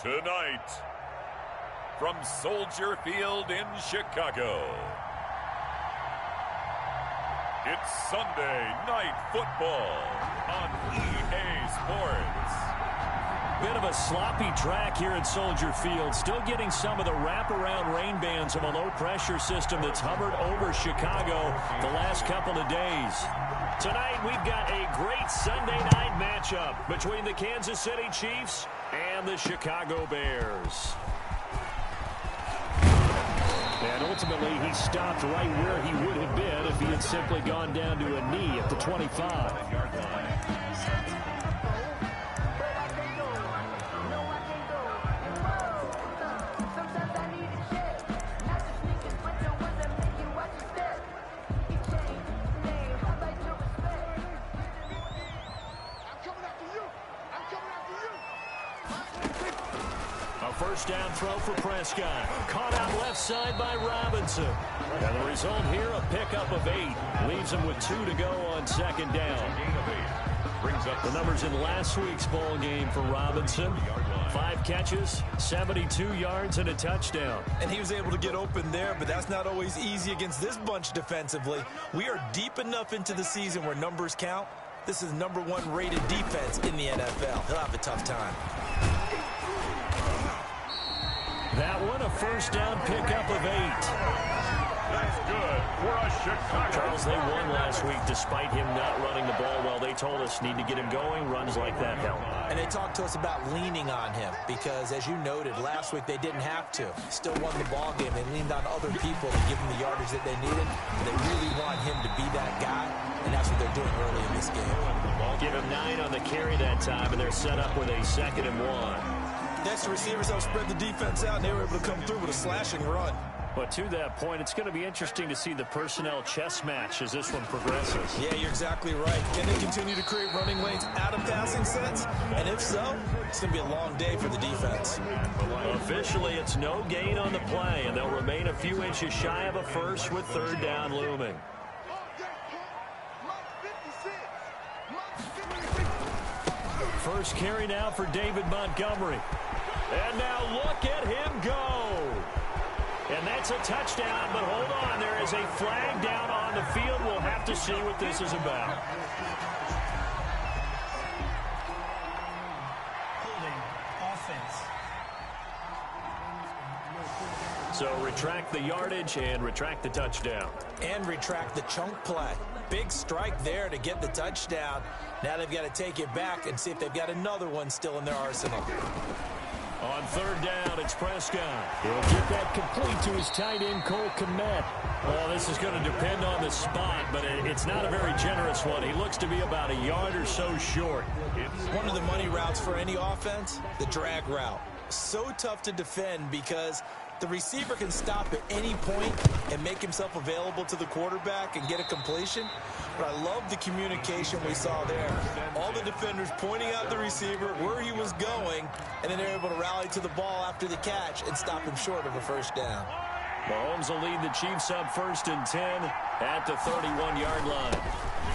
Tonight, from Soldier Field in Chicago, it's Sunday Night Football on EA Sports. Bit of a sloppy track here at Soldier Field. Still getting some of the wraparound rain bands of a low-pressure system that's hovered over Chicago the last couple of days. Tonight, we've got a great Sunday night matchup between the Kansas City Chiefs and the Chicago Bears. And ultimately, he stopped right where he would have been if he had simply gone down to a knee at the 25-yard line. First down throw for Prescott. Caught out left side by Robinson. And the result here, a pickup of 8. Leaves him with 2 to go on second down. Brings up the numbers in last week's ball game for Robinson. 5 catches, 72 yards, and a touchdown. And he was able to get open there, but that's not always easy against this bunch defensively. We are deep enough into the season where numbers count. This is #1 rated defense in the NFL. He'll have a tough time. That one, a first down pickup of 8. That's good for a Chicago. Charles, they won last week despite him not running the ball well. They told us need to get him going. Runs like that help. And they talked to us about leaning on him because, as you noted, last week they didn't have to. Still won the ball game. They leaned on other people to give them the yardage that they needed. They really want him to be that guy, and that's what they're doing early in this game. Give him 9 on the carry that time, and they're set up with a 2nd and 1. Next, the receivers helped spread the defense out, and they were able to come through with a slashing run. But to that point, it's going to be interesting to see the personnel chess match as this one progresses. Yeah, you're exactly right. Can they continue to create running lanes out of passing sets? And if so, it's going to be a long day for the defense. Officially, it's no gain on the play, and they'll remain a few inches shy of a first with 3rd down looming. First carry now for David Montgomery. And now look at him go. And that's a touchdown, but hold on. There is a flag down on the field. We'll have to see what this is about. Holding offense. So retract the yardage and retract the touchdown. And retract the chunk play. Big strike there to get the touchdown. Now they've got to take it back and see if they've got another one still in their arsenal. On 3rd down, it's Prescott. He'll get that complete to his tight end, Cole Kmet. Well, this is going to depend on the spot, but it's not a very generous one. He looks to be about a yard or so short. One of the money routes for any offense, the drag route. So tough to defend because the receiver can stop at any point and make himself available to the quarterback and get a completion. But I love the communication we saw there. All the defenders pointing out the receiver, where he was going, and then they're able to rally to the ball after the catch and stop him short of a first down. Mahomes will lead the Chiefs up 1st and 10 at the 31-yard line.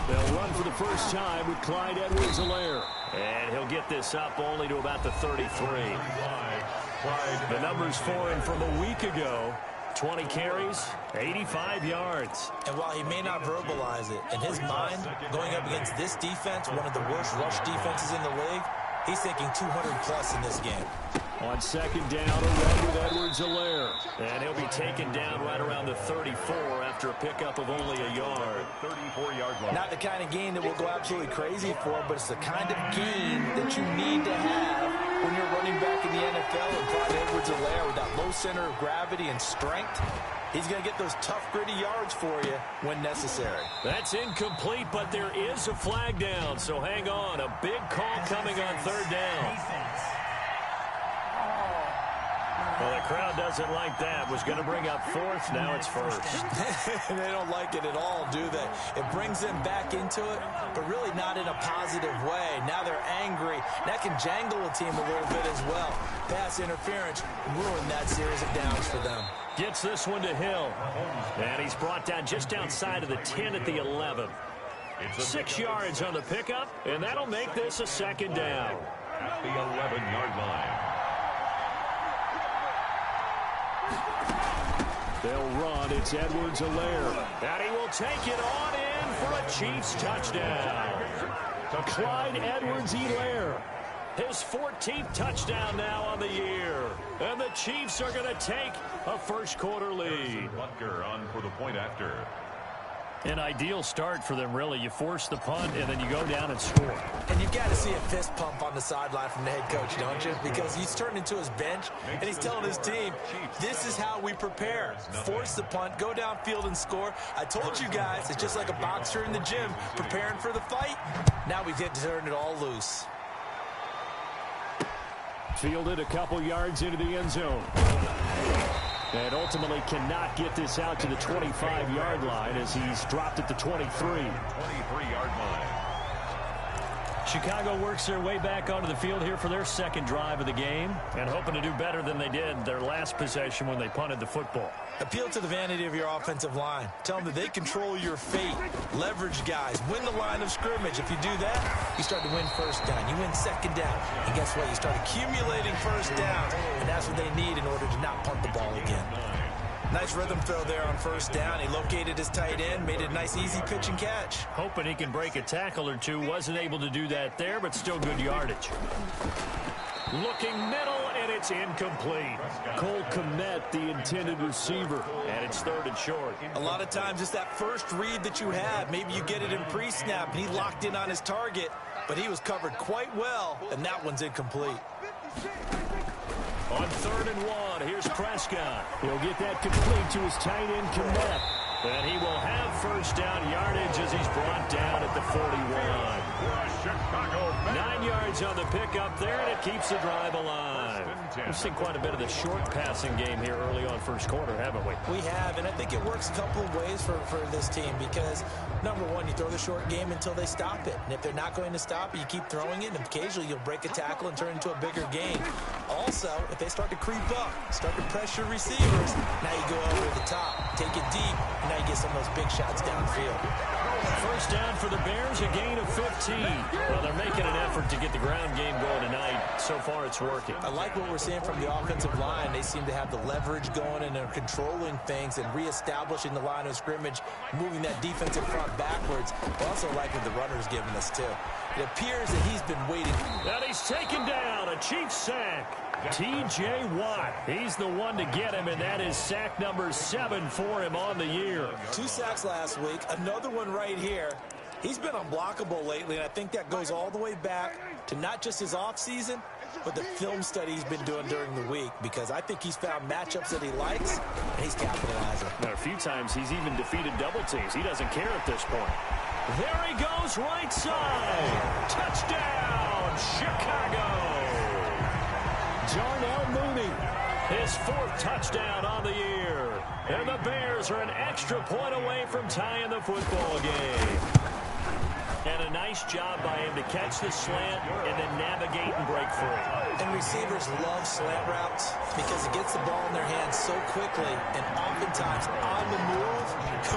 They'll run for the first time with Clyde Edwards-Helaire. And he'll get this up only to about the 33. The numbers for him from a week ago, 20 carries, 85 yards. And while he may not verbalize it, in his mind, going up against this defense, one of the worst rush defenses in the league, he's thinking 200-plus in this game. On 2nd down, a run with Edwards-Helaire. And he'll be taken down right around the 34 after a pickup of only a yard. 34-yard line. Not the kind of gain that we'll go absolutely crazy for, but it's the kind of gain that you need to have when you're running back in the NFL. And Clyde Edwards-Helaire with that low center of gravity and strength, he's going to get those tough, gritty yards for you when necessary. That's incomplete, but there is a flag down, so hang on. A big call coming on 3rd down. Well, the crowd doesn't like that. Was going to bring up 4th. Now it's 1st. They don't like it at all, do they? It brings them back into it, but really not in a positive way. Now they're angry. That can jangle a team a little bit as well. Pass interference ruined that series of downs for them. Gets this one to Hill. And he's brought down just outside of the 10 at the 11. 6 yards on the pickup, and that'll make this a 2nd down. At the 11-yard line. They'll run. It's Edwards-Helaire. And he will take it on in for a Chiefs touchdown. Clyde Edwards-Helaire. His 14th touchdown now on the year. And the Chiefs are going to take a first-quarter lead. Butker on for the point after. An ideal start for them, really. You force the punt, and then you go down and score. And you've got to see a fist pump on the sideline from the head coach, don't you? Because he's turned into his bench, and he's telling his team, this is how we prepare. Force the punt, go downfield and score. I told you guys, it's just like a boxer in the gym preparing for the fight. Now we get to turn it all loose. Fielded a couple yards into the end zone. And ultimately cannot get this out to the 25-yard line as he's dropped at the 23. 23-yard line. Chicago works their way back onto the field here for their second drive of the game and hoping to do better than they did their last possession when they punted the football. Appeal to the vanity of your offensive line. Tell them that they control your fate. Leverage guys. Win the line of scrimmage. If you do that, you start to win first down. You win second down. And guess what? You start accumulating first downs. And that's what they need in order to not punt the ball again. Nice rhythm throw there on first down. He located his tight end, made it a nice easy pitch and catch. Hoping he can break a tackle or two. Wasn't able to do that there, but still good yardage. Looking middle, and it's incomplete. Cole Kmet, the intended receiver, and it's third and short. A lot of times it's that first read that you have. Maybe you get it in pre-snap, and he locked in on his target, but he was covered quite well, and that one's incomplete. On 3rd and 1, here's Prescott. He'll get that complete to his tight end, Kmet. And he will have first down yardage as he's brought down at the 41. 9 yards on the pickup there, and it keeps the drive alive. We've seen quite a bit of the short passing game here early on first quarter, haven't we? We have, and I think it works a couple of ways for this team because, number one, you throw the short game until they stop it. And if they're not going to stop it, you keep throwing it, and occasionally you'll break a tackle and turn it into a bigger game. Also, if they start to creep up, start to pressure receivers, now you go over the top, take it deep, and now you get some of those big shots downfield. First down for the Bears, a gain of 15. Well, they're making an effort to get the ground game going tonight. So far, it's working. I like what we're seeing from the offensive line. They seem to have the leverage going, and they're controlling things and reestablishing the line of scrimmage, moving that defensive front backwards. I also like what the runner's giving us, too. It appears that he's been waiting. And he's taken down, a Chiefs sack. T.J. Watt, he's the one to get him, and that is sack number 7 for him on the year. 2 sacks last week, another one right here. He's been unblockable lately, and I think that goes all the way back to not just his offseason, but the film study he's been doing during the week, because I think he's found matchups that he likes, and he's capitalizing. Now, a few times he's even defeated double teams. He doesn't care at this point. There he goes, right side. Touchdown, Chicago. Darnell Mooney, his 4th touchdown on the year. And the Bears are an extra point away from tying the football game. And a nice job by him to catch the slant and then navigate and break free. And receivers love slant routes because it gets the ball in their hands so quickly, and oftentimes on the move,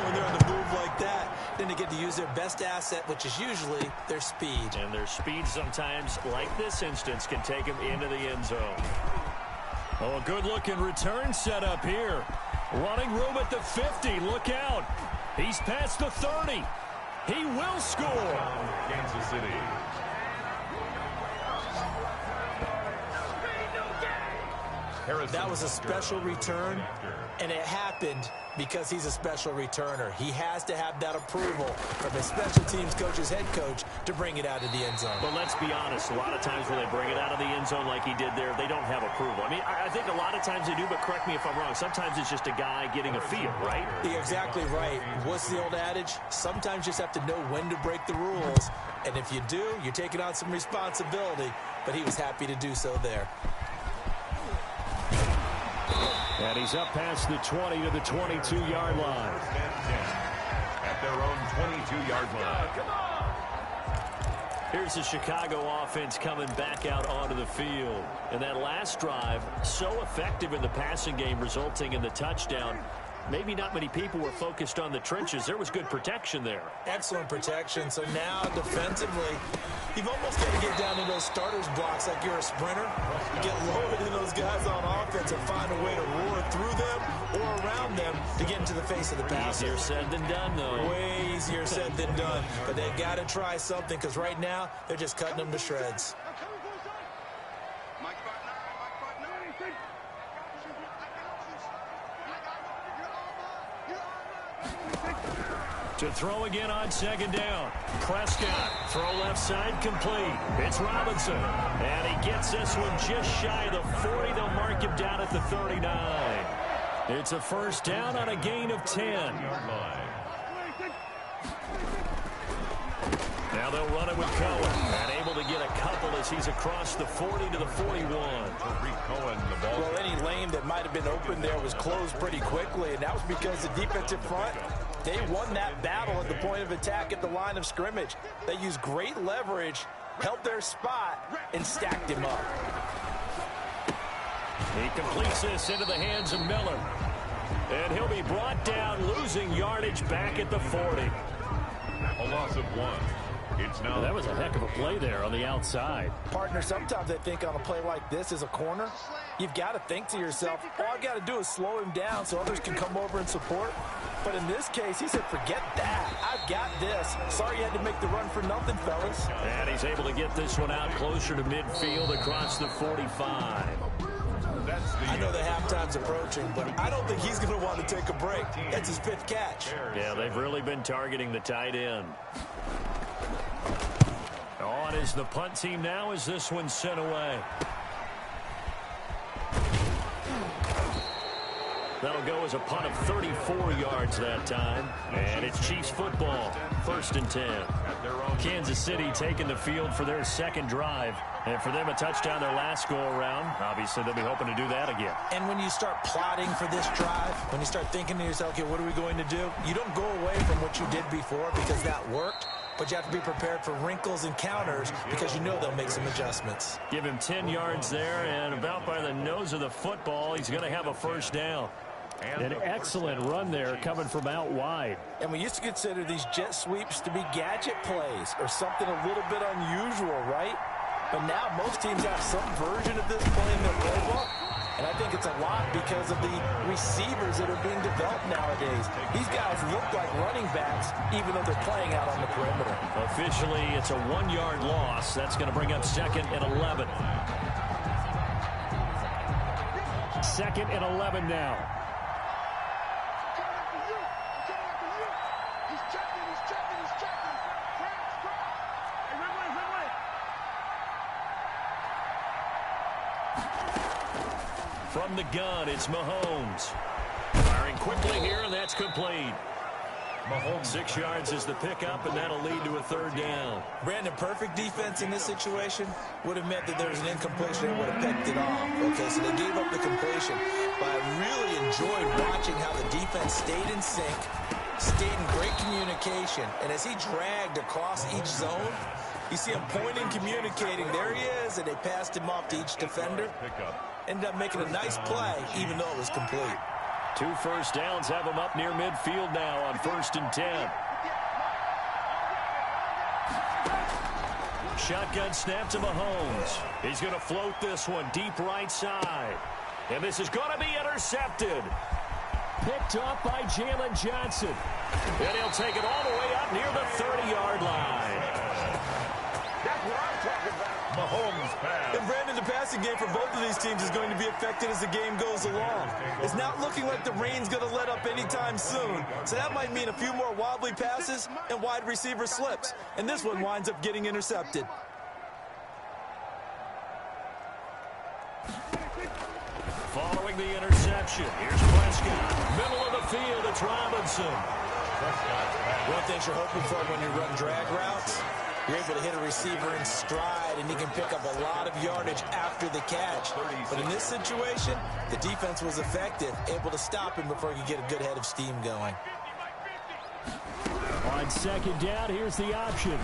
when they're on the move like that, then they get to use their best asset, which is usually their speed. And their speed sometimes, like this instance, can take them into the end zone. Oh, a good-looking return set up here. Running room at the 50. Look out. He's past the 30. He will score. Kansas City. That was a special return, and it happened because he's a special returner. He has to have that approval from his special teams coach's head coach to bring it out of the end zone. But let's be honest, a lot of times when they bring it out of the end zone like he did there, they don't have approval. I mean, I think a lot of times they do, but correct me if I'm wrong. Sometimes it's just a guy getting a feel, right? You're exactly right. What's the old adage? Sometimes you just have to know when to break the rules. And if you do, you're taking on some responsibility. But he was happy to do so there. And he's up past the 20 to the 22-yard line. At their own 22-yard line. Here's the Chicago offense coming back out onto the field. And that last drive, so effective in the passing game, resulting in the touchdown. Maybe not many people were focused on the trenches. There was good protection there. Excellent protection. So now defensively, you've almost got to get down in those starters blocks like you're a sprinter. Get loaded in those guys on offense and find a way to roar through them or around them to get into the face of the passer. Easier said than done, though. Way easier said than done. But they got to try something because right now they're just cutting them to shreds. To throw again on second down. Prescott, throw left side complete. It's Robinson. And he gets this one just shy of the 40. They'll mark him down at the 39. It's a first down on a gain of 10. Now they'll run it with Cohen. And able to get a couple as he's across the 40 to the 41. Well, any lane that might have been open there was closed pretty quickly, and that was because the defensive front, they won that battle at the point of attack at the line of scrimmage. They used great leverage, held their spot, and stacked him up. He completes this into the hands of Miller. And he'll be brought down, losing yardage back at the 40. A loss of 1. It's now. That was a heck of a play there on the outside. Partner, sometimes I think on a play like this as a corner, you've got to think to yourself, all I got to do is slow him down so others can come over and support. But in this case, he said, forget that. I've got this. Sorry you had to make the run for nothing, fellas. And he's able to get this one out closer to midfield across the 45. I know the halftime's approaching, but I don't think he's going to want to take a break. That's his 5th catch. Yeah, they've really been targeting the tight end. On is the punt team now as this one's sent away. That'll go as a punt of 34 yards that time. And it's Chiefs football, 1st and 10. Kansas City taking the field for their second drive. And for them, a touchdown their last go-around. Obviously, they'll be hoping to do that again. And when you start plotting for this drive, when you start thinking to yourself, okay, what are we going to do? You don't go away from what you did before because that worked. But you have to be prepared for wrinkles and counters because you know they'll make some adjustments. Give him 10 yards there, and about by the nose of the football, he's going to have a first down. An excellent run there coming from out wide. And we used to consider these jet sweeps to be gadget plays or something a little bit unusual, right? But now most teams have some version of this play in their playbook. And I think it's a lot because of the receivers that are being developed nowadays. These guys look like running backs, even though they're playing out on the perimeter. Officially, it's a 1-yard loss. That's going to bring up 2nd and 11. 2nd and 11 now. From the gun, it's Mahomes. Firing quickly here, and that's complete. Mahomes. 6 yards is the pickup, and that'll lead to a 3rd down. Brandon, perfect defense in this situation would have meant that there was an incompletion and would have picked it off. Okay, so they gave up the completion. But I really enjoyed watching how the defense stayed in sync, stayed in great communication. And as he dragged across each zone, you see him pointing, communicating. There he is, and they passed him off to each defender. Ended up making a nice play, even though it was complete. 2 first downs have him up near midfield now on 1st and 10. Shotgun snap to Mahomes. He's going to float this one deep right side. And this is going to be intercepted. Picked up by Jalen Johnson. And he'll take it all the way up near the 30-yard line. That's what I'm talking about. Mahomes pass. And Brandon, the passing game for both of these teams is going to be affected as the game goes along. It's not looking like the rain's going to let up anytime soon. So that might mean a few more wobbly passes and wide receiver slips. And this one winds up getting intercepted. Following the interception, here's Prescott. Middle of the field, it's Robinson. One thing you're hoping for when you run drag routes, you're able to hit a receiver in stride, and he can pick up a lot of yardage after the catch. But in this situation, the defense was effective, able to stop him before he could get a good head of steam going. On 2nd down, here's the option.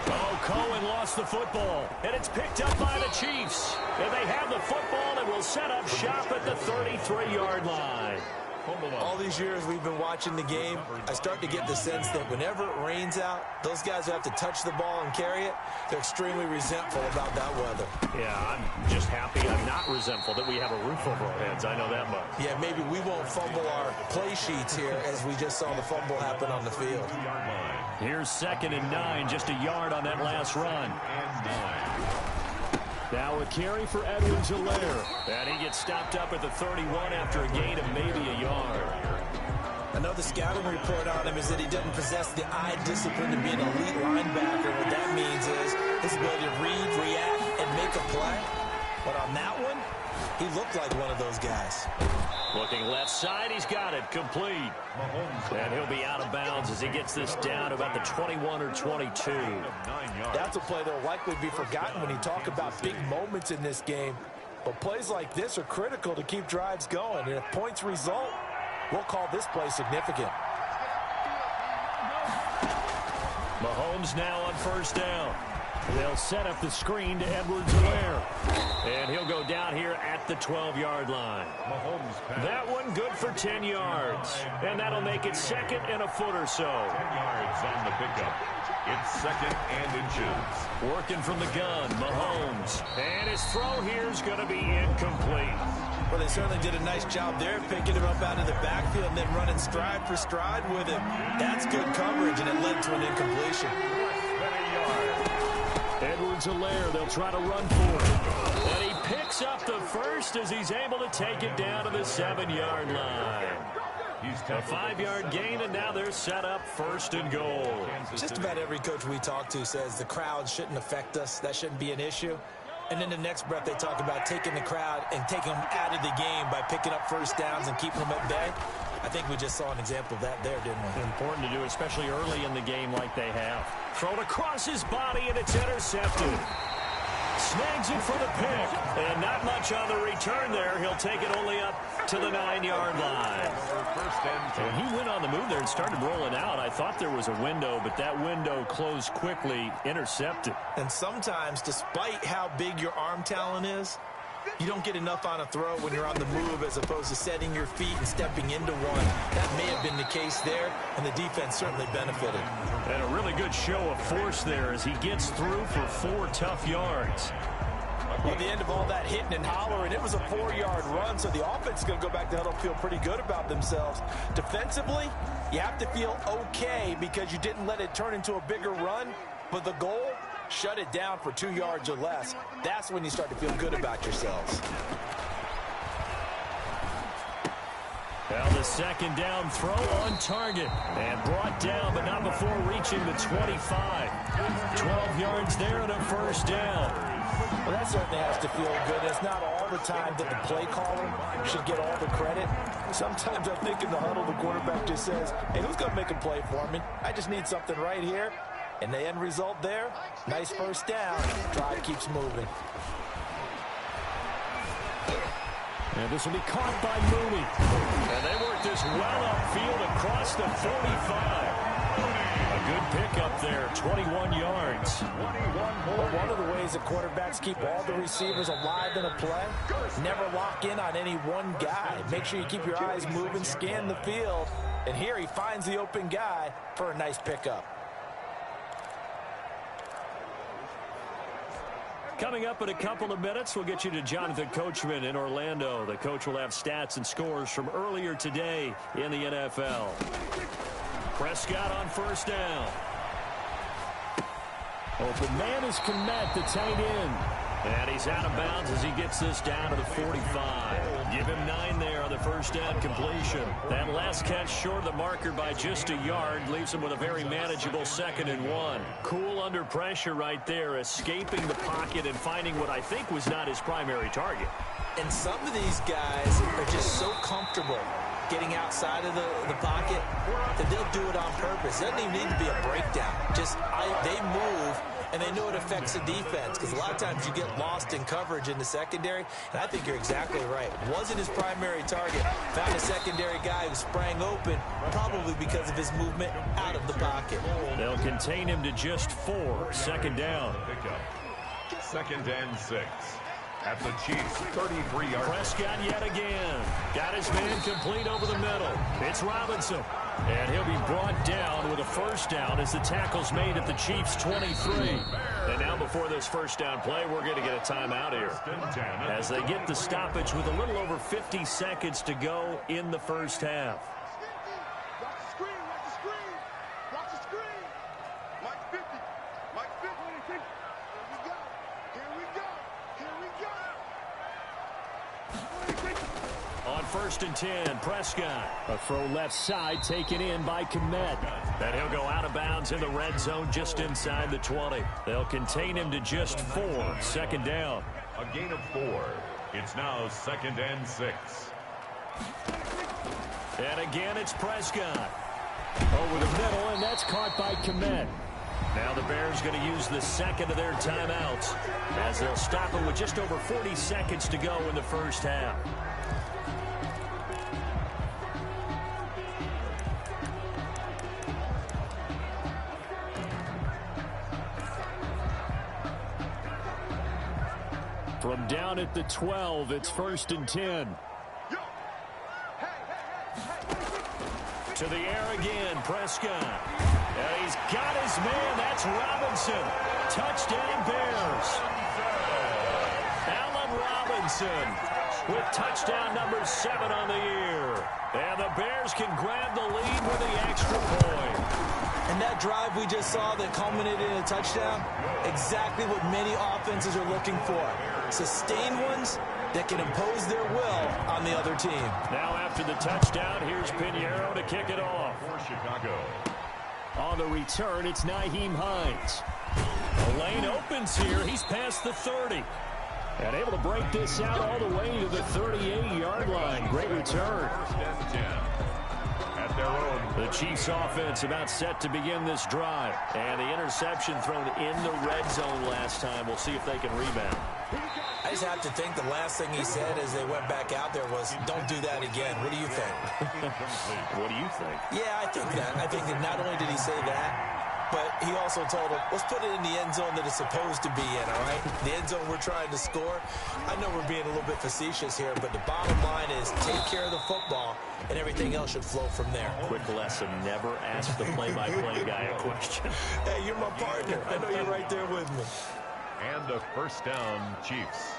Oh, Cohen lost the football, and it's picked up by the Chiefs. And they have the football and will set up shop at the 33-yard line. all these years we've been watching the game, I start to get the sense that whenever it rains out, those guys who have to touch the ball and carry it, they're extremely resentful about that weather. Yeah, I'm just happy I'm not resentful that we have a roof over our heads. I know that much. Yeah, maybe we won't fumble our play sheets here as we just saw the fumble happen on the field. Here's 2nd and 9, just a yard on that last run. Now a carry for Edwards-Helaire. And he gets stopped up at the 31 after a gain of maybe a yard. Another scouting report on him is that he doesn't possess the eye discipline to be an elite linebacker. What that means is his ability to read, react, and make a play. But on that one, he looked like one of those guys. Looking left side, he's got it, complete. And he'll be out of bounds as he gets this down to about the 21 or 22. That's a play that will likely be forgotten when you talk about big moments in this game. But plays like this are critical to keep drives going. And if points result, we'll call this play significant. Mahomes now on 1st down. They'll set up the screen to Edwards-Helaire. And he'll go down here at the 12-yard line. That one good for 10 yards. And that'll make it 2nd and a foot or so. 10 yards on the pickup. It's 2nd and inches. Working from the gun, Mahomes. And his throw here is going to be incomplete. Well, they certainly did a nice job there, picking him up out of the backfield and then running stride for stride with him. That's good coverage, and it led to an incompletion. Edwards-Helaire, they'll try to run for it. And he picks up the first as he's able to take it down to the 7-yard line. A 5-yard gain, and now they're set up 1st and goal. Just about every coach we talk to says the crowd shouldn't affect us. That shouldn't be an issue. And in the next breath, they talk about taking the crowd and taking them out of the game by picking up 1st downs and keeping them at bay. I think we just saw an example of that there, didn't we? Important to do, especially early in the game like they have. Thrown across his body, and it's intercepted. Snags it for the pick. And not much on the return there. He'll take it only up to the 9-yard line. And he went on the move there and started rolling out. I thought there was a window, but that window closed quickly, intercepted. And sometimes, despite how big your arm talent is, you don't get enough on a throw when you're on the move as opposed to setting your feet and stepping into one. That may have been the case there, and the defense certainly benefited. And a really good show of force there as he gets through for 4 tough yards. At the end of all that hitting and hollering, it was a 4-yard run, so the offense is going to go back to huddle, feel pretty good about themselves. Defensively, you have to feel okay because you didn't let it turn into a bigger run, but the goal, shut it down for 2 yards or less. That's when you start to feel good about yourselves. Well, the 2nd down throw on target. And brought down, but not before reaching the 25. 12 yards there and a 1st down. Well, that certainly has to feel good. It's not all the time that the play caller should get all the credit. Sometimes I think in the huddle, the quarterback just says, hey, who's going to make a play for me? I just need something right here. And the end result there, nice 1st down. Drive keeps moving. And this will be caught by Mooney. And they work this well upfield across the 45. A good pickup there, 21 yards. Well, one of the ways that quarterbacks keep all the receivers alive in a play, never lock in on any one guy. Make sure you keep your eyes moving, scan the field. And here he finds the open guy for a nice pickup. Coming up in a couple of minutes, we'll get you to Jonathan Coachman in Orlando. The coach will have stats and scores from earlier today in the NFL. Prescott on 1st down. Open man is Kmet, the tight end. And he's out of bounds as he gets this down to the 45. Give him 9 there on the 1st down completion. That last catch short of the marker by just a yard leaves him with a very manageable 2nd and 1. Cool under pressure right there, escaping the pocket and finding what I think was not his primary target. And some of these guys are just so comfortable getting outside of the pocket that they'll do it on purpose. It doesn't even need to be a breakdown. Just they move, and they know it affects the defense because a lot of times you get lost in coverage in the secondary, and I think you're exactly right. Wasn't his primary target. Found a secondary guy who sprang open, probably because of his movement out of the pocket. They'll contain him to just 4. 2nd down. 2nd and 6. At the Chiefs' 33-yard. Prescott yet again. Got his man complete over the middle. It's Robinson. And he'll be brought down with a first down as the tackle's made at the Chiefs' 23. And now before this first down play, we're going to get a timeout here as they get the stoppage with a little over 50 seconds to go in the first half. On 1st and 10, Prescott. A throw left side taken in by Kmet. And he'll go out of bounds in the red zone just inside the 20. They'll contain him to just 4. 2nd down. A gain of 4. It's now 2nd and 6. And again, it's Prescott. Over the middle, and that's caught by Kmet. Now the Bears going to use the second of their timeouts as they'll stop it with just over 40 seconds to go in the first half. From down at the 12, it's 1st and 10. To the air again, Prescott. And he's got his man. That's Robinson. Touchdown, Bears. Allen Robinson with touchdown number 7 on the year. And the Bears can grab the lead with the extra point. And that drive we just saw that culminated in a touchdown, exactly what many offenses are looking for. Sustained ones that can impose their will on the other team. Now after the touchdown, here's Pinheiro to kick it off. For Chicago. On the return, it's Nyheim Hines. The lane opens here. He's past the 30. And able to break this out all the way to the 38-yard line. Great return. 1st and 10. At their own. The Chiefs offense about set to begin this drive. And the interception thrown in the red zone last time. We'll see if they can rebound. I just have to think the last thing he said as they went back out there was, don't do that again. What do you think? What do you think? Yeah, I think that. I think that not only did he say that, but he also told him, let's put it in the end zone that it's supposed to be in, all right? The end zone we're trying to score. I know we're being a little bit facetious here, but the bottom line is take care of the football, and everything else should flow from there. Quick lesson, never ask the play-by-play guy a question. Hey, you're my partner. I know you're right there with me. And a first down, Chiefs.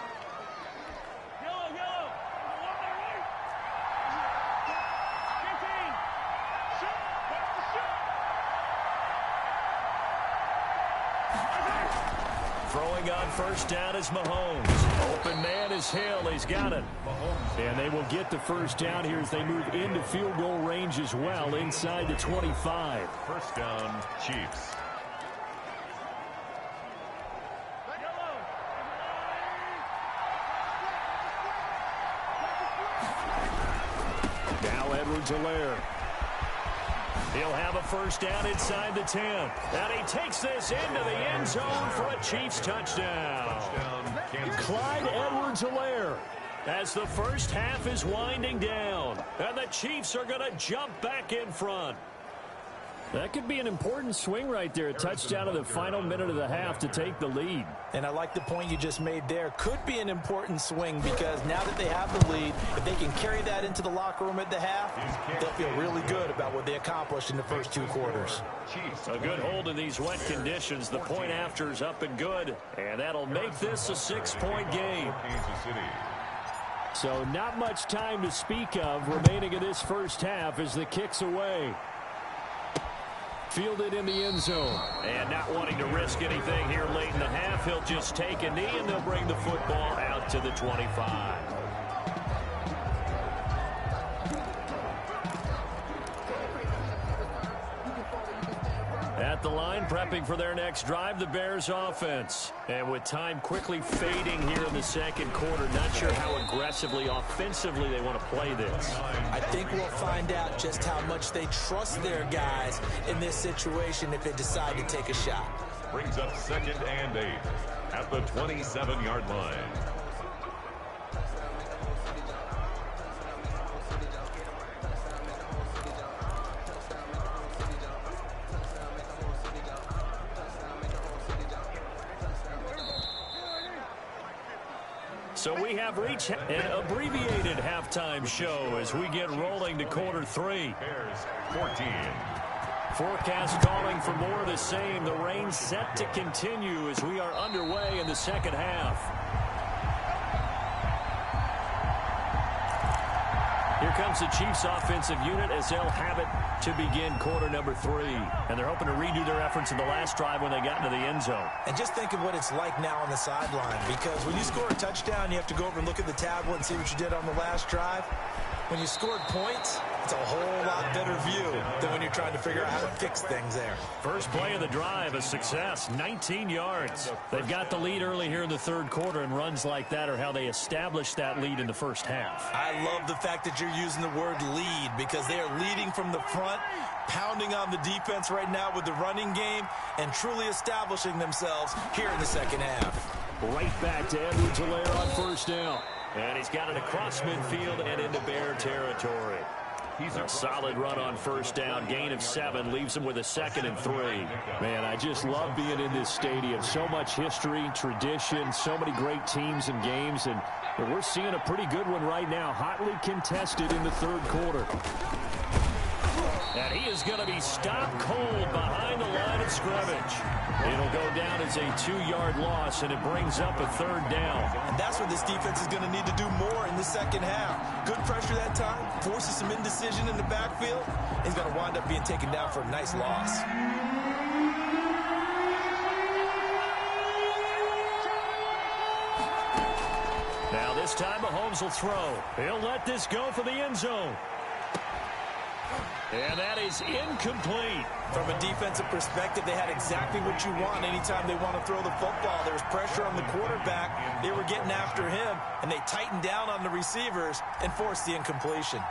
Throwing on first down is Mahomes. Open man is Hill. He's got it. And they will get the first down here as they move into field goal range as well inside the 25. First down, Chiefs. Now Edwards-Helaire. He'll have a first down inside the 10. And he takes this into the end zone for a Chiefs touchdown. Clyde Edwards-Helaire as the first half is winding down. And the Chiefs are going to jump back in front. That could be an important swing right there. A touchdown in the final minute of the half to take the lead. And I like the point you just made there. Could be an important swing because now that they have the lead, if they can carry that into the locker room at the half, they'll feel really good about what they accomplished in the first 2 quarters. A good hold in these wet conditions. The point after is up and good. And that'll make this a 6-point game. So not much time to speak of remaining in this first half as the kick's away. Fielded in the end zone. And not wanting to risk anything here late in the half, he'll just take a knee and they'll bring the football out to the 25. At the line, prepping for their next drive, the Bears offense. And with time quickly fading here in the second quarter, not sure how aggressively, offensively they want to play this. I think we'll find out just how much they trust their guys in this situation if they decide to take a shot. Brings up 2nd and 8 at the 27-yard line. So we have reached an abbreviated halftime show as we get rolling to quarter 3. Bears 14. Forecast calling for more of the same. The rain set to continue as we are underway in the second half. Here comes the Chiefs offensive unit as they'll have it to begin quarter number 3. And they're hoping to redo their efforts in the last drive when they got into the end zone. And just think of what it's like now on the sideline, because when you score a touchdown, you have to go over and look at the tablet and see what you did on the last drive. When you scored points, it's a whole lot better view than when you're trying to figure out how to fix things there. First play of the drive, a success, 19 yards. They've got the lead early here in the third quarter, and runs like that are how they established that lead in the first half. I love the fact that you're using the word lead, because they are leading from the front, pounding on the defense right now with the running game, and truly establishing themselves here in the second half. Right back to Edwards-Helaire on first down. And he's got it across midfield and into Bear territory. He's a solid run on first down. Gain of 7 leaves him with a 2nd and 3. Man, I just love being in this stadium. So much history, tradition, so many great teams and games. And we're seeing a pretty good one right now. Hotly contested in the third quarter. And he is going to be stopped cold behind the line of scrimmage. It'll go down as a 2-yard loss, and it brings up a 3rd down. And that's what this defense is going to need to do more in the second half. Good pressure that time, forces some indecision in the backfield. He's going to wind up being taken down for a nice loss. Now this time Mahomes will throw. He'll let this go for the end zone. And that is incomplete. From a defensive perspective, they had exactly what you want anytime they want to throw the football. There was pressure on the quarterback. They were getting after him, and they tightened down on the receivers and forced the incompletion.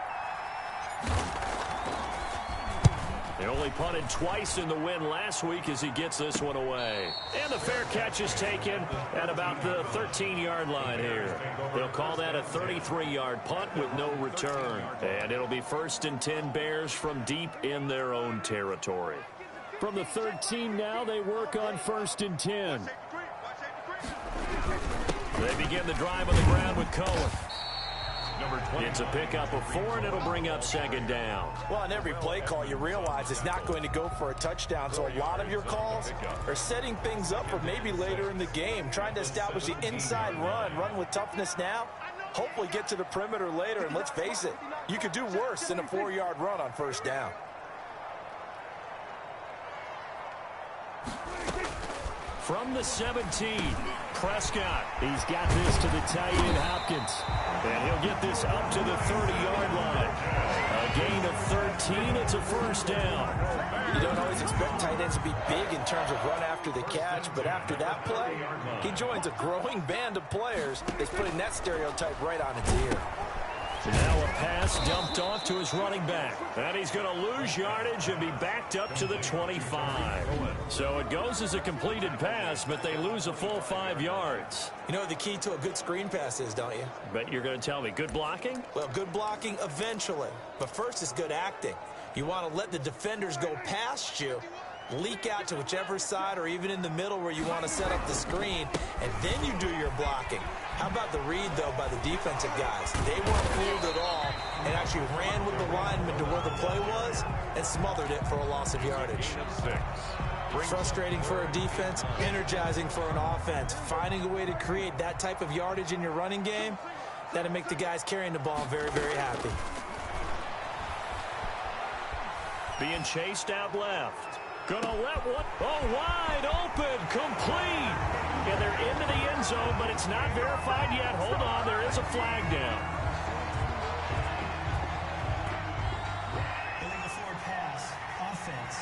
They only punted twice in the win last week as he gets this one away. And the fair catch is taken at about the 13-yard line here. They'll call that a 33-yard punt with no return. And it'll be 1st and 10 Bears from deep in their own territory. From the 13 now, they work on 1st and 10. They begin the drive on the ground with Cohen. It's a pickup of 4, and it'll bring up 2nd down. Well, on every play call, you realize it's not going to go for a touchdown. So a lot of your calls are setting things up for maybe later in the game, trying to establish the inside run with toughness now, hopefully get to the perimeter later. And let's face it, you could do worse than a 4-yard run on 1st down. From the 17, Prescott. He's got this to the tight end, Hopkins. And he'll get this up to the 30-yard line. A gain of 13. It's a 1st down. You don't always expect tight ends to be big in terms of run after the catch, but after that play, he joins a growing band of players that's putting that stereotype right on its ear. Now a pass dumped off to his running back. And he's going to lose yardage and be backed up to the 25. So it goes as a completed pass, but they lose a full 5 yards. You know what the key to a good screen pass is, don't you? But you're going to tell me, good blocking? Well, good blocking eventually. But first is good acting. You want to let the defenders go past you, leak out to whichever side or even in the middle where you want to set up the screen, and then you do your blocking. How about the read, though, by the defensive guys? They weren't fooled at all and actually ran with the lineman to where the play was and smothered it for a loss of yardage. Frustrating for a defense, energizing for an offense. Finding a way to create that type of yardage in your running game, that'll make the guys carrying the ball very, very happy. Being chased out left. Gonna let one. Oh, wide open. Complete. And they're into the end zone, but it's not verified yet. Hold on. There is a flag down. Illegal forward pass. Offense.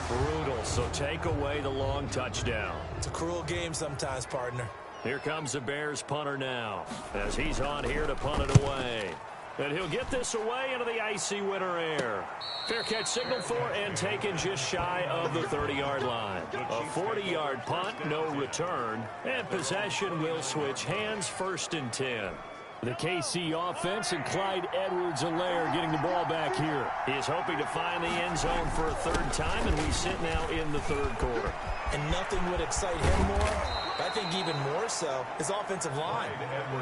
Brutal. So take away the long touchdown. It's a cruel game sometimes, partner. Here comes the Bears punter now as he's on here to punt it away. And he'll get this away into the icy winter air. Fair catch signaled for and taken just shy of the 30-yard line. A 40-yard punt, no return. And possession will switch hands, 1st and 10. The KC offense and Clyde Edwards-Helaire getting the ball back here. He is hoping to find the end zone for a third time, and we sit now in the third quarter. And nothing would excite him more, but I think even more so, his offensive line.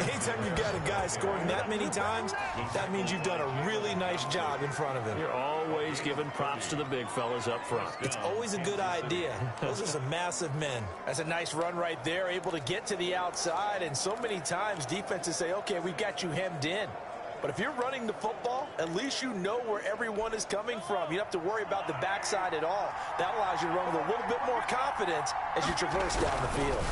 Anytime you've got a guy scoring that many times, that means you've done a really nice job in front of him. You're always giving props to the big fellas up front. It's always a good idea. Those are some massive men. That's a nice run right there, able to get to the outside, and so many times defenses say, okay, we've got you hemmed in. But if you're running the football, at least you know where everyone is coming from. You don't have to worry about the backside at all. That allows you to run with a little bit more confidence as you traverse down the field.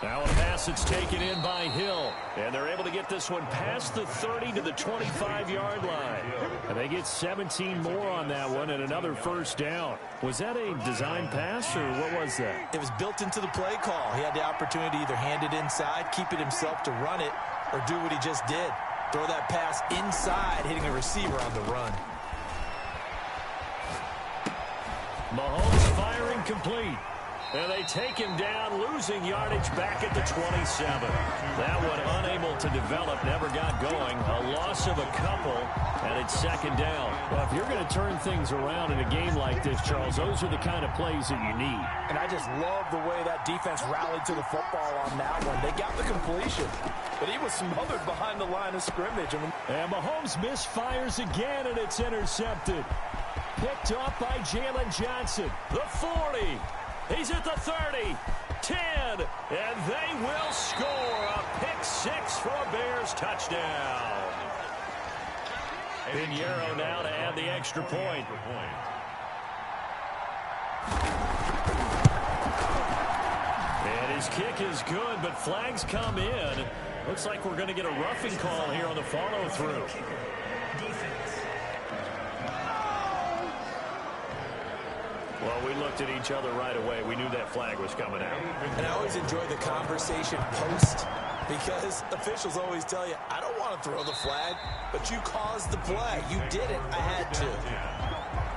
Now a pass that's taken in by Hill. And they're able to get this one past the 30 to the 25-yard line. And they get 17 more on that one and another first down. Was that a design pass or what was that? It was built into the play call. He had the opportunity to either hand it inside, keep it himself to run it, or do what he just did. Throw that pass inside, hitting a receiver on the run. Mahomes firing complete. And they take him down, losing yardage back at the 27. That one unable to develop, never got going. A loss of a couple, and it's second down. Well, if you're going to turn things around in a game like this, Charles, those are the kind of plays that you need. And I just love the way that defense rallied to the football on that one. They got the completion, but he was smothered behind the line of scrimmage. And Mahomes misfires again, and it's intercepted. Picked up by Jalen Johnson. The 40. He's at the 30, 10, and they will score a pick six for a Bears touchdown. Pinheiro now to add the extra point. And his kick is good, but flags come in. Looks like we're going to get a roughing call here on the follow-through. Well, we looked at each other right away. We knew that flag was coming out. And I always enjoy the conversation post because officials always tell you, I don't want to throw the flag, but you caused the play. You did it. I had to.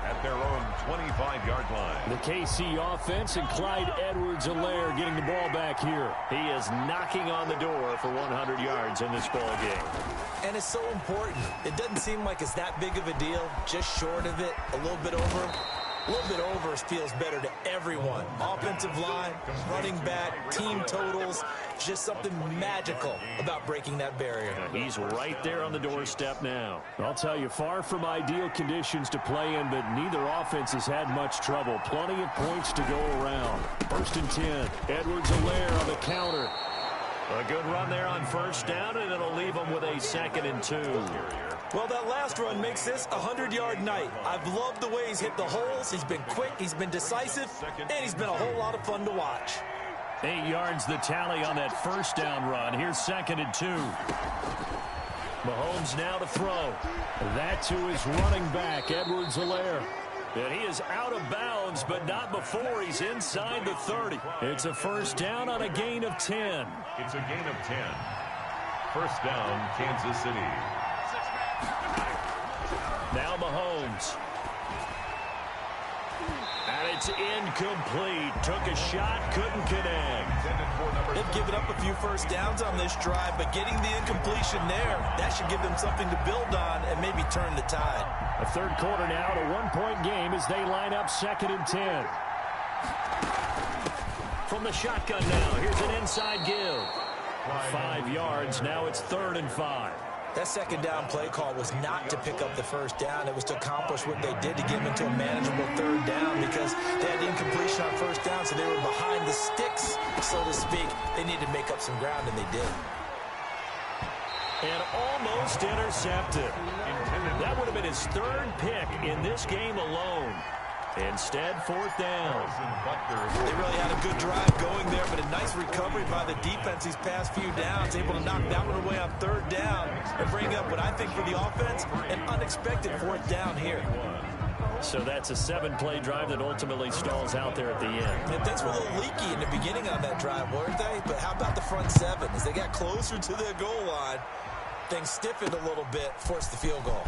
At their own 25-yard line. The KC offense and Clyde Edwards-Helaire getting the ball back here. He is knocking on the door for 100 yards in this ball game. And it's so important. It doesn't seem like it's that big of a deal. Just short of it, a little bit over. A little bit over feels better to everyone. Offensive line, running back, team totals, just something magical about breaking that barrier. He's right there on the doorstep now. I'll tell you, far from ideal conditions to play in, but neither offense has had much trouble. Plenty of points to go around. First and 10. Edwards-Helaire on the counter. A good run there on first down, and it'll leave him with a 2nd and 2. Well, that last run makes this a 100-yard night. I've loved the way he's hit the holes. He's been quick, he's been decisive, and he's been a whole lot of fun to watch. 8 yards the tally on that first down run. Here's 2nd and 2. Mahomes now to throw. That to his running back, Edwards-Helaire. And he is out of bounds, but not before he's inside the 30. It's a first down on a gain of 10. It's a gain of 10. First down, Kansas City. Now Mahomes. And it's incomplete. Took a shot, couldn't connect. They've given up a few first downs on this drive, but getting the incompletion there, that should give them something to build on and maybe turn the tide. A third quarter now, a one-point game as they line up 2nd and 10. From the shotgun now, here's an inside give. 5 yards, now it's 3rd and 5. That second down play call was not to pick up the first down. It was to accomplish what they did to get them into a manageable 3rd down because they had the incompletion on first down, so they were behind the sticks, so to speak. They needed to make up some ground, and they did. And almost intercepted. That would have been his 3rd pick in this game alone. Instead, 4th down. They really had a good drive going there, but a nice recovery by the defense these past few downs, able to knock that one away on 3rd down and bring up what I think for the offense, an unexpected 4th down here. So that's a 7-play drive that ultimately stalls out there at the end. And things were a little leaky in the beginning on that drive, weren't they? But how about the front 7? As they got closer to their goal line, things stiffened a little bit, forced the field goal.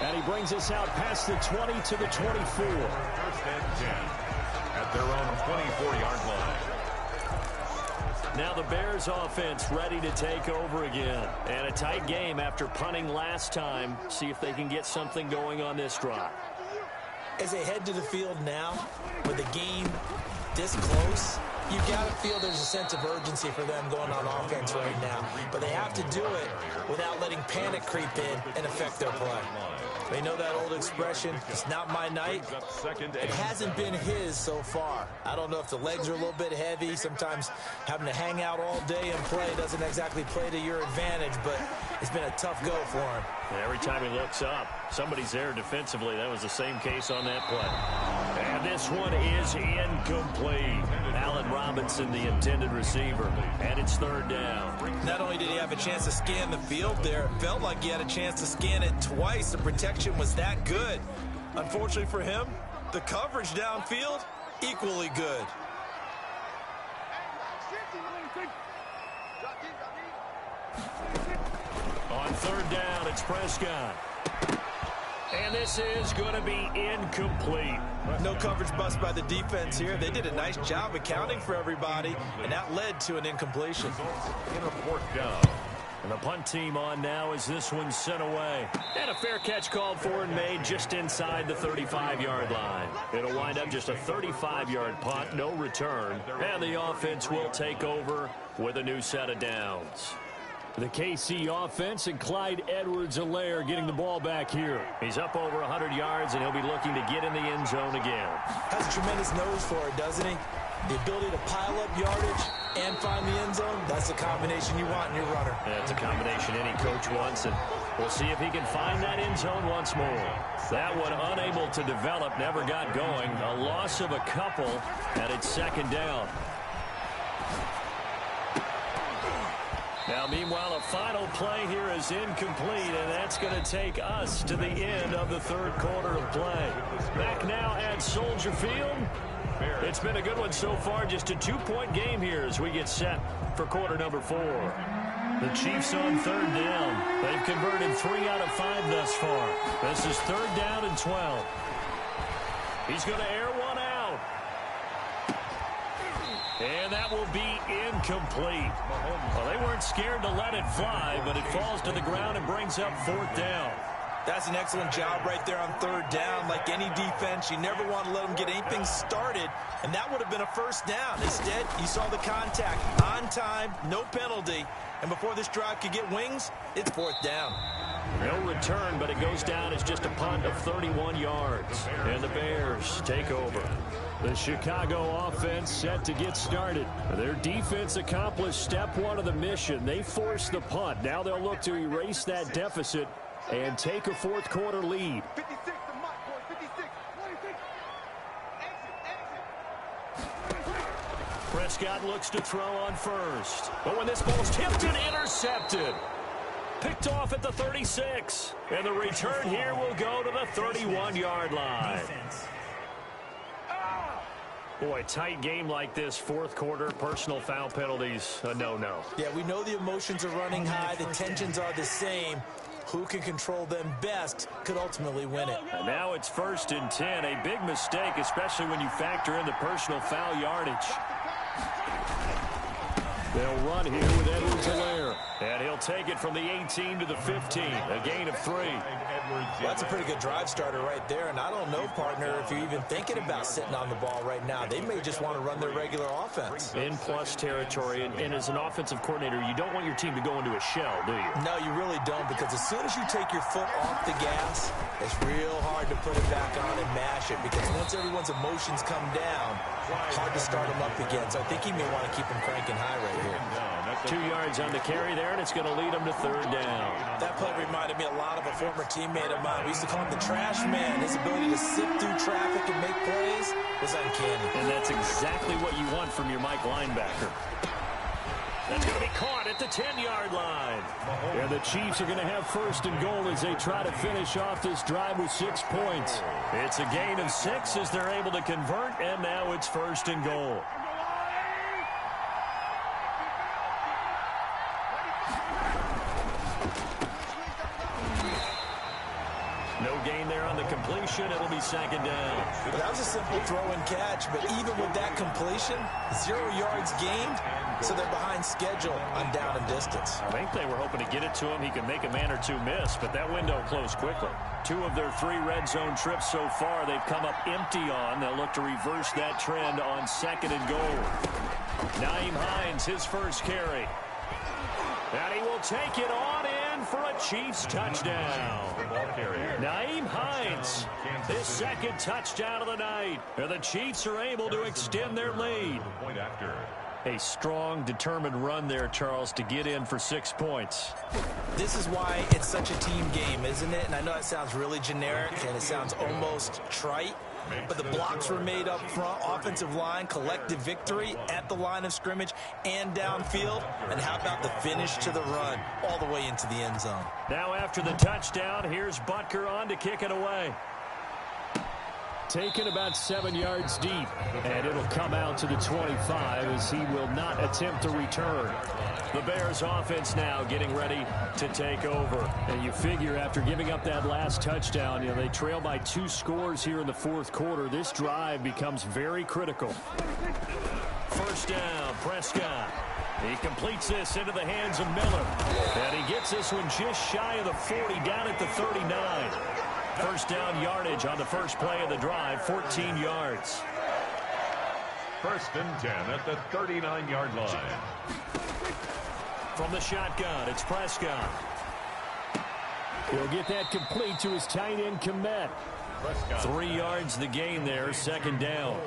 And he brings us out past the 20 to the 24. First and 10 at their own 24-yard line. Now the Bears offense ready to take over again. And a tight game after punting last time. See if they can get something going on this drive. As they head to the field now, with the game this close, you've got to feel there's a sense of urgency for them going on offense right now. But they have to do it without letting panic creep in and affect their play. They know that old expression, it's not my night. It hasn't been his so far. I don't know if the legs are a little bit heavy. Sometimes having to hang out all day and play doesn't exactly play to your advantage, but it's been a tough go for him. And every time he looks up, somebody's there defensively. That was the same case on that play. And this one is incomplete. Allen Robinson, the intended receiver, and it's third down. Not only did he have a chance to scan the field there, it felt like he had a chance to scan it twice. The protection was that good. Unfortunately for him, the coverage downfield, equally good. On third down, it's Prescott. And this is going to be incomplete. No coverage bust by the defense here. They did a nice job accounting for everybody, and that led to an incompletion. In a fourth down. And the punt team on now as this one's sent away. And a fair catch called for and made just inside the 35-yard line. It'll wind up just a 35-yard punt, no return. And the offense will take over with a new set of downs. The KC offense and Clyde Edwards-Helaire getting the ball back here. He's up over 100 yards, and he'll be looking to get in the end zone again. Has a tremendous nose for it, doesn't he? The ability to pile up yardage and find the end zone, that's the combination you want in your runner. Yeah, it's a combination any coach wants, and we'll see if he can find that end zone once more. That one unable to develop, never got going. A loss of a couple, and it's second down. Now, meanwhile, a final play here is incomplete, and that's going to take us to the end of the third quarter of play. Back now at Soldier Field. It's been a good one so far, just a two-point game here as we get set for quarter number 4. The Chiefs on third down. They've converted 3 out of 5 thus far. This is third down and 12. He's going to air one out. And that will be incomplete. Well, they weren't scared to let it fly, but it falls to the ground and brings up fourth down. That's an excellent job right there on third down. Like any defense, you never want to let them get anything started, and that would have been a first down. Instead, you saw the contact on time, no penalty, and before this drive could get wings, it's fourth down. No return, but it goes down as just a punt of 31 yards. And the Bears take over. The Chicago offense set to get started. Their defense accomplished step 1 of the mission. They forced the punt. Now they'll look to erase that deficit and take a fourth quarter lead. 56 to Mike, boy, 56. 26. Prescott looks to throw on first. But when this ball's tipped and intercepted. Picked off at the 36. And the return here will go to the 31-yard line. Defense. Boy, tight game like this, fourth quarter, personal foul penalties, a no-no. Yeah, we know the emotions are running high. The tensions are the same. Who can control them best could ultimately win it. And now it's 1st and 10. A big mistake, especially when you factor in the personal foul yardage. They'll run here with Edwards-Helaire. And he'll take it from the 18 to the 15. A gain of 3. Well, that's a pretty good drive starter right there. And I don't know, partner, if you're even thinking about sitting on the ball right now. They may just want to run their regular offense. In plus territory. And as an offensive coordinator, you don't want your team to go into a shell, do you? No, you really don't, because as soon as you take your foot off the gas, it's real hard to put it back on and mash it, because once everyone's emotions come down, hard to start them up again. So I think he may want to keep them cranking high right here. 2 yards on the carry there, and it's going to lead him to third down. That play reminded me a lot of a former teammate of mine. We used to call him the trash man. His ability to sift through traffic and make plays was uncanny. And that's exactly what you want from your Mike linebacker. That's going to be caught at the 10-yard line. And the Chiefs are going to have 1st and goal as they try to finish off this drive with 6 points. It's a gain of 6 as they're able to convert, and now it's 1st and goal. No gain there on the completion. It'll be second down. Well, that was a simple throw and catch, but even with that completion, 0 yards gained, so they're behind schedule on down and distance. I think they were hoping to get it to him. He could make a man or two miss, but that window closed quickly. 2 of their 3 red zone trips so far they've come up empty on. They'll look to reverse that trend on second and goal. Nyheim Hines, his first carry. And he will take it on in for a Chiefs touchdown. Nyheim Hines, his second touchdown of the night. And the Chiefs are able to extend their lead. A strong, determined run there, Charles, to get in for 6 points. This is why it's such a team game, isn't it? And I know it sounds really generic and it sounds almost trite, but the blocks were made up front, offensive line, collective victory at the line of scrimmage and downfield. And how about the finish to the run all the way into the end zone? Now after the touchdown, here's Butker on to kick it away. Taken about 7 yards deep, and it'll come out to the 25 as he will not attempt to return. The Bears offense now getting ready to take over. And you figure after giving up that last touchdown, they trail by 2 scores here in the fourth quarter. This drive becomes very critical. First down, Prescott. He completes this into the hands of Miller. And he gets this one just shy of the 40, down at the 39. First down yardage on the first play of the drive, 14 yards. First and 10 at the 39-yard line. From the shotgun, it's Prescott. He'll get that complete to his tight end, Kmet. 3 yards the gain there, second down.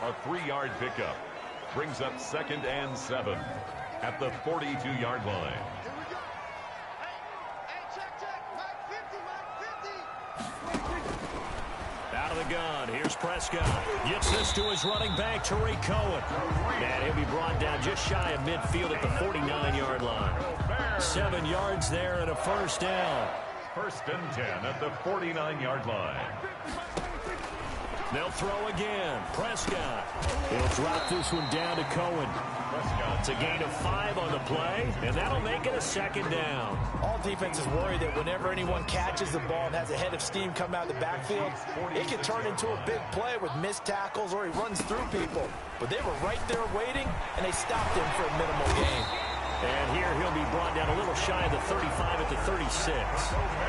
A 3-yard pickup brings up second and 7 at the 42-yard line. Out of the gun, here's Prescott. Gets this to his running back, Tariq Cohen. And he'll be brought down just shy of midfield at the 49-yard line. 7 yards there and a first down. First and 10 at the 49-yard line. They'll throw again. Prescott. He'll drop this one down to Cohen. It's a gain of 5 on the play, and that'll make it a second down. All defenses worry that whenever anyone catches the ball and has a head of steam come out of the backfield, it can turn into a big play with missed tackles or he runs through people. But they were right there waiting, and they stopped him for a minimal gain. And here he'll be brought down a little shy of the 35 at the 36.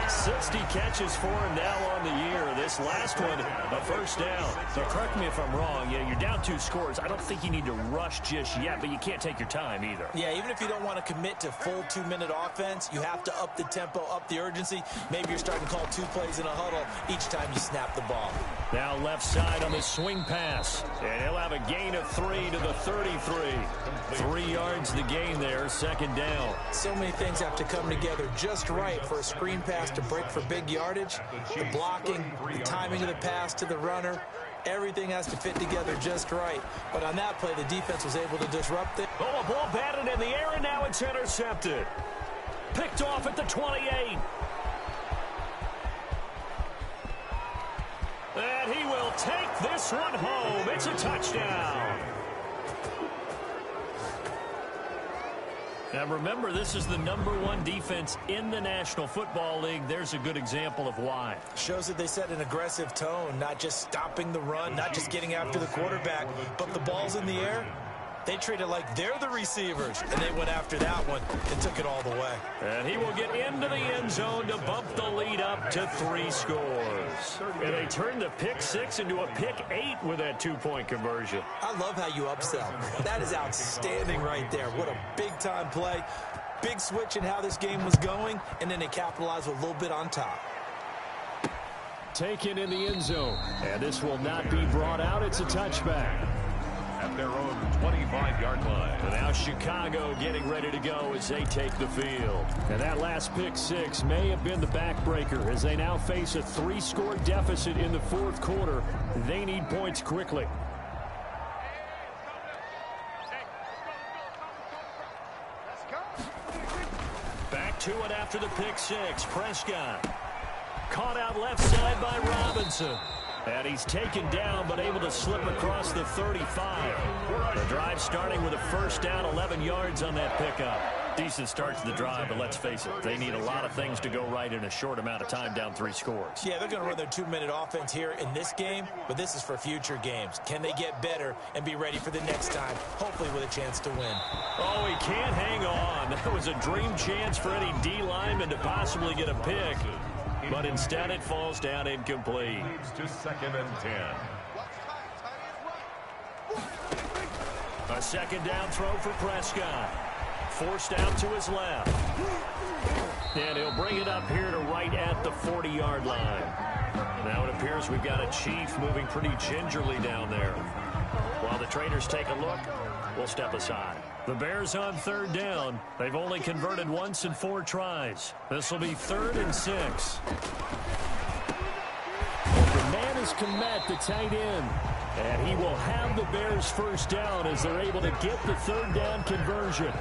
60 catches for him now on the year. This last one, a first down. So correct me if I'm wrong. You're down 2 scores. I don't think you need to rush just yet, but you can't take your time either. Yeah, even if you don't want to commit to full 2-minute offense, you have to up the tempo, up the urgency. Maybe you're starting to call 2 plays in a huddle each time you snap the ball. Now left side on the swing pass. And he'll have a gain of 3 to the 33. 3 yards the gain there. Second down. So many things have to come together just right for a screen pass to break for big yardage. The blocking, the timing of the pass to the runner, everything has to fit together just right. But on that play, the defense was able to disrupt it. Oh, a ball batted in the air, and now it's intercepted. Picked off at the 28. And he will take this one home. It's a touchdown. Now remember, this is the #1 defense in the National Football League. There's a good example of why. Shows that they set an aggressive tone, not just stopping the run, not just getting after the quarterback, but the ball's in the air. They treat it like they're the receivers, and they went after that one and took it all the way. And he will get into the end zone to bump the lead up to 3 scores. And they turned the pick 6 into a pick 8 with that 2-point conversion. I love how you upsell. That is outstanding right there. What a big-time play. Big switch in how this game was going, and then they capitalized with a little bit on top. Taken in the end zone. And this will not be brought out. It's a touchback. At their own 25-yard line. And now Chicago getting ready to go as they take the field. And that last pick 6 may have been the backbreaker as they now face a 3-score deficit in the fourth quarter. They need points quickly. Back to it after the pick 6. Prescott. Caught out left side by Robinson. And he's taken down, but able to slip across the 35. The drive starting with a first down, 11 yards on that pickup. Decent start to the drive, but let's face it, they need a lot of things to go right in a short amount of time, down 3 scores. Yeah, they're going to run their 2-minute offense here in this game, but this is for future games. Can they get better and be ready for the next time, hopefully with a chance to win? Oh, he can't hang on. That was a dream chance for any D lineman to possibly get a pick, but instead it falls down incomplete. Leads to 2nd and 10. A 2nd down throw for Prescott. Forced out to his left. And he'll bring it up here to right at the 40-yard line. Now it appears we've got a Chief moving pretty gingerly down there. While the traders take a look, we'll step aside. The Bears on 3rd down. They've only converted once in 4 tries. This will be 3rd and 6. The man is Kmet, the tight end. And he will have the Bears 1st down as they're able to get the 3rd down conversion.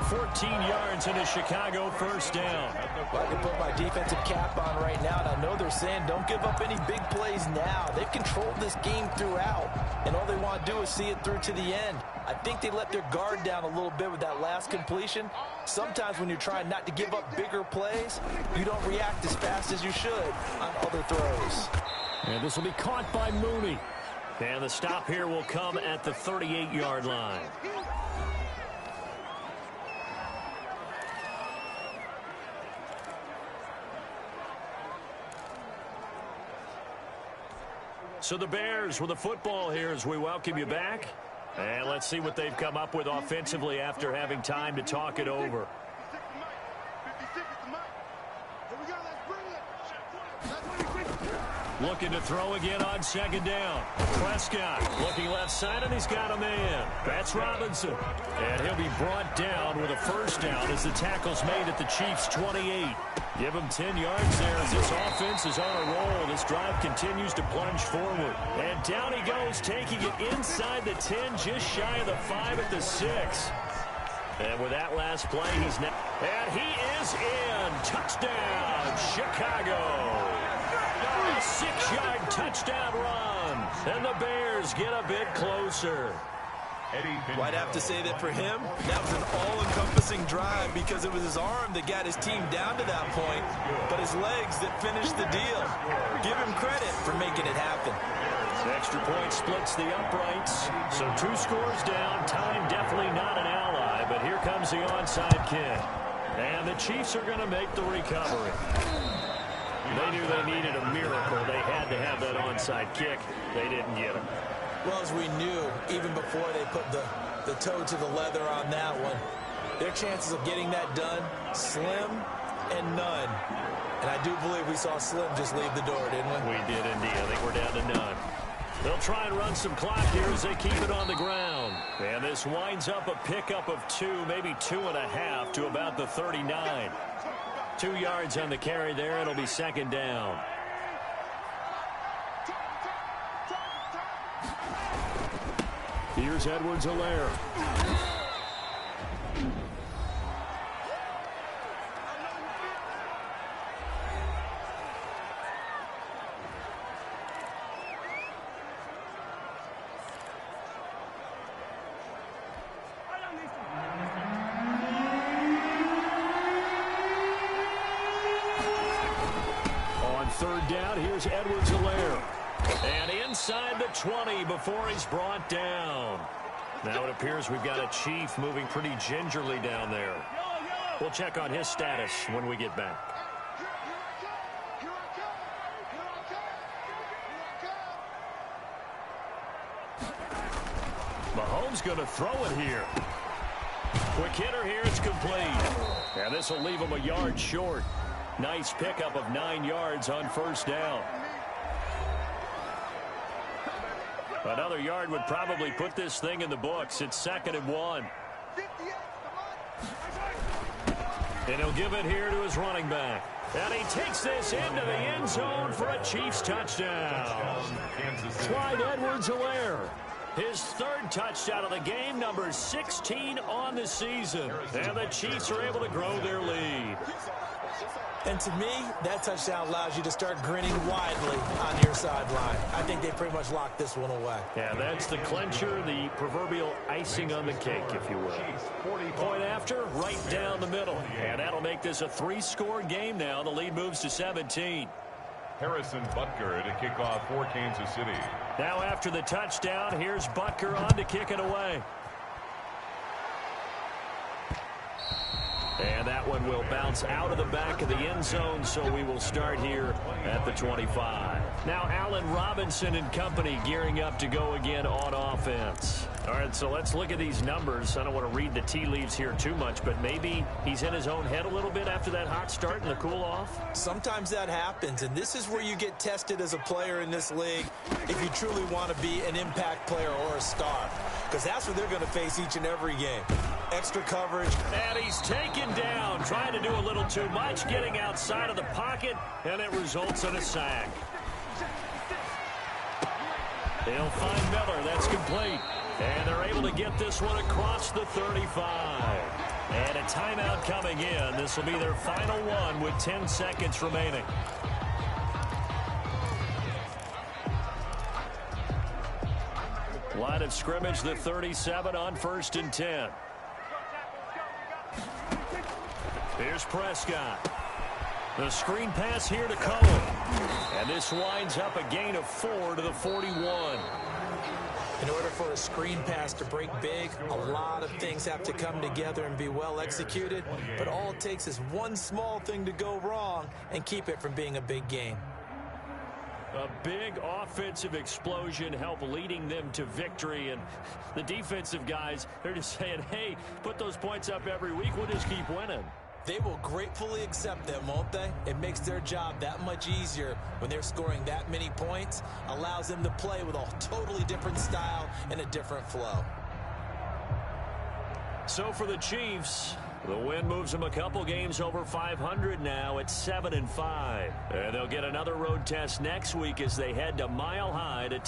14 yards in a Chicago 1st down. Well, I can put my defensive cap on right now, and I know they're saying don't give up any big plays now. They've controlled this game throughout, and all they want to do is see it through to the end. I think they let their guard down a little bit with that last completion. Sometimes when you're trying not to give up bigger plays, you don't react as fast as you should on other throws. And this will be caught by Mooney. And the stop here will come at the 38-yard line. So the Bears with the football here as we welcome you back. And let's see what they've come up with offensively after having time to talk it over. Looking to throw again on 2nd down. Prescott looking left side, and he's got a man. That's Robinson. And he'll be brought down with a 1st down as the tackle's made at the Chiefs' 28. Give him 10 yards there as this offense is on a roll. This drive continues to plunge forward. And down he goes, taking it inside the 10, just shy of the 5 at the 6. And with that last play, he's now... And he is in. Touchdown, Chicago. A 6-yard touchdown run. And the Bears get a bit closer. Well, I'd have to say that for him, that was an all-encompassing drive because it was his arm that got his team down to that point, but his legs that finished the deal. Give him credit for making it happen. Extra point splits the uprights. So 2 scores down. Time definitely not an ally, but here comes the onside kick. And the Chiefs are going to make the recovery. They knew they needed a miracle. They had to have that onside kick. They didn't get it. Well, as we knew, even before they put the toe to the leather on that one, their chances of getting that done, slim and none. And I do believe we saw Slim just leave the door, didn't we? We did indeed. I think we're down to none. They'll try and run some clock here as they keep it on the ground. And this winds up a pickup of 2, maybe 2.5 to about the 39. 2 yards on the carry there. It'll be 2nd down. Here's Edwards-Helaire. On 3rd down, here's Edwards-Helaire. And inside the 20 before he's brought down. Now it appears we've got a Chief moving pretty gingerly down there. We'll check on his status when we get back. Mahomes going to throw it here. Quick hitter here, it's complete. And this will leave him a yard short. Nice pickup of 9 yards on 1st down. Another yard would probably put this thing in the books. It's 2nd and 1. And he'll give it here to his running back. And he takes this into the end zone for a Chiefs touchdown. Clyde Edwards-Helaire. His third touchdown of the game, number 16 on the season. And the Chiefs are able to grow their lead. And to me, that touchdown allows you to start grinning widely on your sideline. I think they pretty much locked this one away. Yeah, that's the clincher, the proverbial icing on the cake, if you will. Point after, right down the middle. And that'll make this a 3-score game now. The lead moves to 17. Harrison Butker to kick off for Kansas City. Now after the touchdown, here's Butker on to kick it away. And that one will bounce out of the back of the end zone, so we will start here at the 25. Now Allen Robinson and company gearing up to go again on offense. All right, so let's look at these numbers. I don't want to read the tea leaves here too much, but maybe he's in his own head a little bit after that hot start and the cool-off. Sometimes that happens, and this is where you get tested as a player in this league if you truly want to be an impact player or a star, because that's what they're going to face each and every game. Extra coverage. And he's taken down, trying to do a little too much, getting outside of the pocket, and it results in a sack. They'll find Miller. That's complete. And they're able to get this one across the 35. And a timeout coming in. This will be their final one with 10 seconds remaining. Line of scrimmage, the 37 on 1st and 10. Here's Prescott. The screen pass here to Cohen. And this winds up a gain of 4 to the 41. In order for a screen pass to break big, a lot of things have to come together and be well executed. But all it takes is one small thing to go wrong and keep it from being a big gain. A big offensive explosion help leading them to victory. And the defensive guys, they're just saying, hey, put those points up every week. We'll just keep winning. They will gratefully accept them, won't they? It makes their job that much easier when they're scoring that many points. Allows them to play with a totally different style and a different flow. So for the Chiefs, the win moves them a couple games over 500 now at 7-5. And they'll get another road test next week as they head to Mile High to